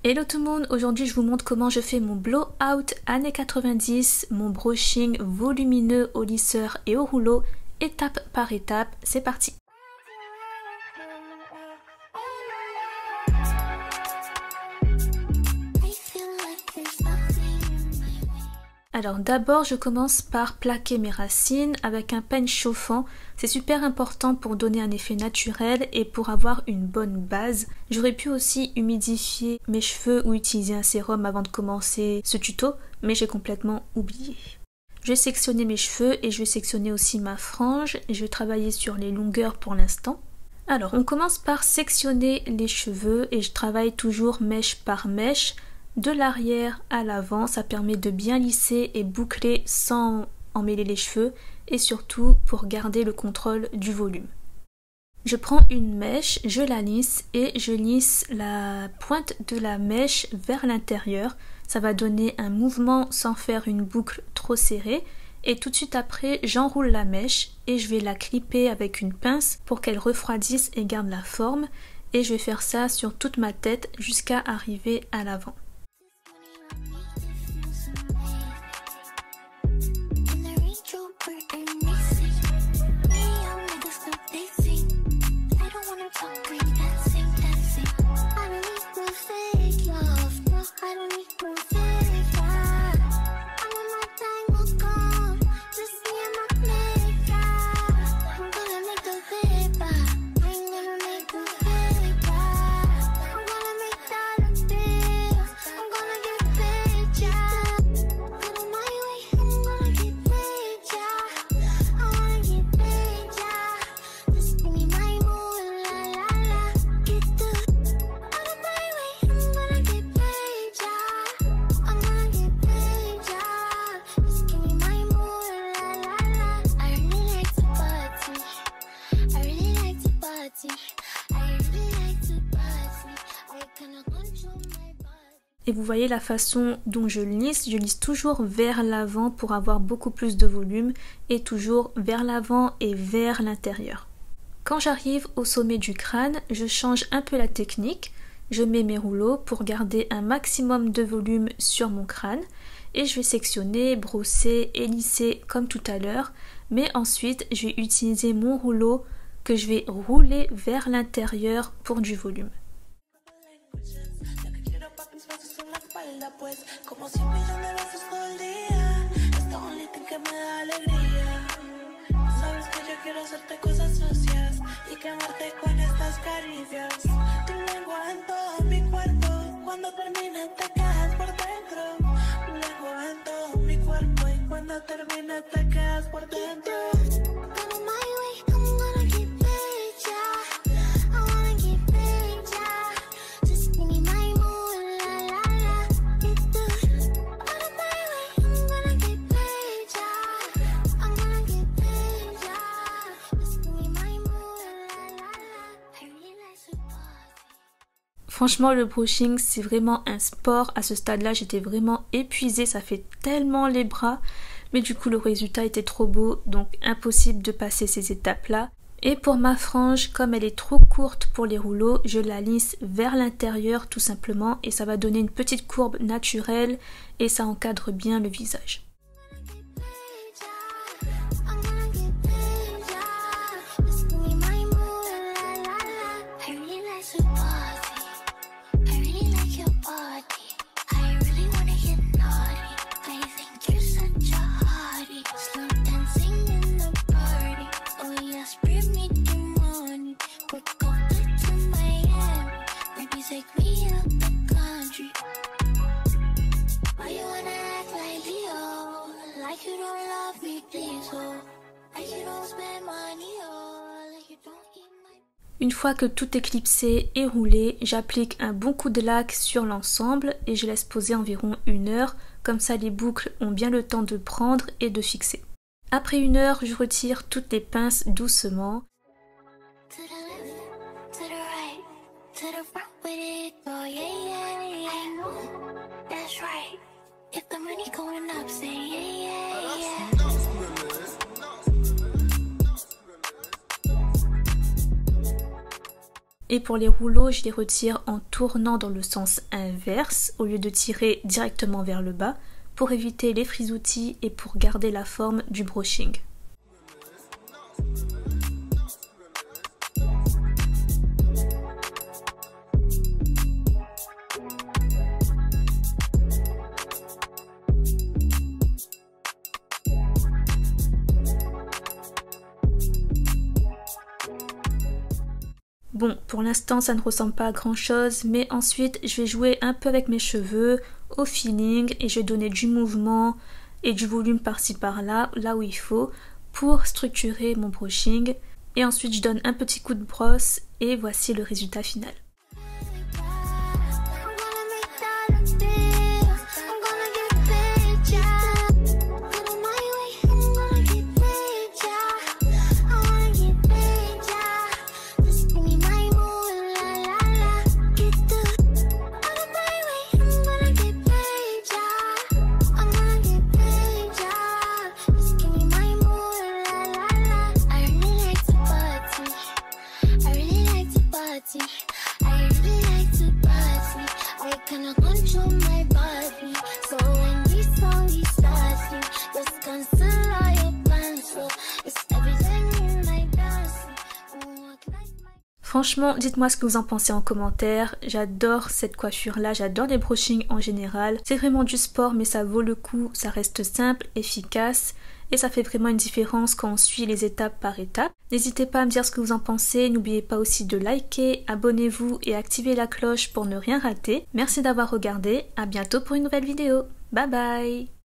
Hello tout le monde, aujourd'hui je vous montre comment je fais mon blowout années 90, mon brushing volumineux au lisseur et au rouleau, étape par étape, c'est parti. Alors d'abord je commence par plaquer mes racines avec un peigne chauffant, c'est super important pour donner un effet naturel et pour avoir une bonne base. J'aurais pu aussi humidifier mes cheveux ou utiliser un sérum avant de commencer ce tuto, mais j'ai complètement oublié. Je vais sectionner mes cheveux et je vais sectionner aussi ma frange et je vais travailler sur les longueurs pour l'instant. Alors on commence par sectionner les cheveux et je travaille toujours mèche par mèche. De l'arrière à l'avant, ça permet de bien lisser et boucler sans emmêler les cheveux et surtout pour garder le contrôle du volume. Je prends une mèche, je la lisse et je lisse la pointe de la mèche vers l'intérieur. Ça va donner un mouvement sans faire une boucle trop serrée et tout de suite après j'enroule la mèche et je vais la clipper avec une pince pour qu'elle refroidisse et garde la forme et je vais faire ça sur toute ma tête jusqu'à arriver à l'avant. Et vous voyez la façon dont je lisse toujours vers l'avant pour avoir beaucoup plus de volume et toujours vers l'avant et vers l'intérieur. Quand j'arrive au sommet du crâne, je change un peu la technique, je mets mes rouleaux pour garder un maximum de volume sur mon crâne et je vais sectionner, brosser et lisser comme tout à l'heure, mais ensuite je vais utiliser mon rouleau que je vais rouler vers l'intérieur pour du volume. Pues como 100 millones de veces todo el día, esta only thing que me da alegría. Sabes que yo quiero hacerte cosas sucias y quemarte con estas caricias. Tu lengua en todo mi cuerpo, cuando termine te quedas por dentro. Tu lengua en todo mi cuerpo y cuando termine te quedas por dentro. Franchement, le brushing, c'est vraiment un sport. À ce stade-là, j'étais vraiment épuisée. Ça fait tellement les bras. Mais du coup, le résultat était trop beau. Donc, impossible de passer ces étapes-là. Et pour ma frange, comme elle est trop courte pour les rouleaux, je la lisse vers l'intérieur tout simplement. Et ça va donner une petite courbe naturelle. Et ça encadre bien le visage. Une fois que tout est clipsé et roulé, j'applique un bon coup de lac sur l'ensemble et je laisse poser environ 1 heure, comme ça les boucles ont bien le temps de prendre et de fixer. Après 1 heure, je retire toutes les pinces doucement. Et pour les rouleaux, je les retire en tournant dans le sens inverse au lieu de tirer directement vers le bas pour éviter les frisoutis et pour garder la forme du brushing. Bon, pour l'instant ça ne ressemble pas à grand chose, mais ensuite je vais jouer un peu avec mes cheveux, au feeling, et je vais donner du mouvement et du volume par-ci par-là, là où il faut, pour structurer mon brushing. Et ensuite je donne un petit coup de brosse et voici le résultat final. Franchement, dites-moi ce que vous en pensez en commentaire. J'adore cette coiffure là, j'adore les brushings en général. C'est vraiment du sport mais ça vaut le coup, ça reste simple, efficace et ça fait vraiment une différence quand on suit les étapes par étape. N'hésitez pas à me dire ce que vous en pensez, n'oubliez pas aussi de liker, abonnez-vous et activez la cloche pour ne rien rater. Merci d'avoir regardé, à bientôt pour une nouvelle vidéo. Bye bye.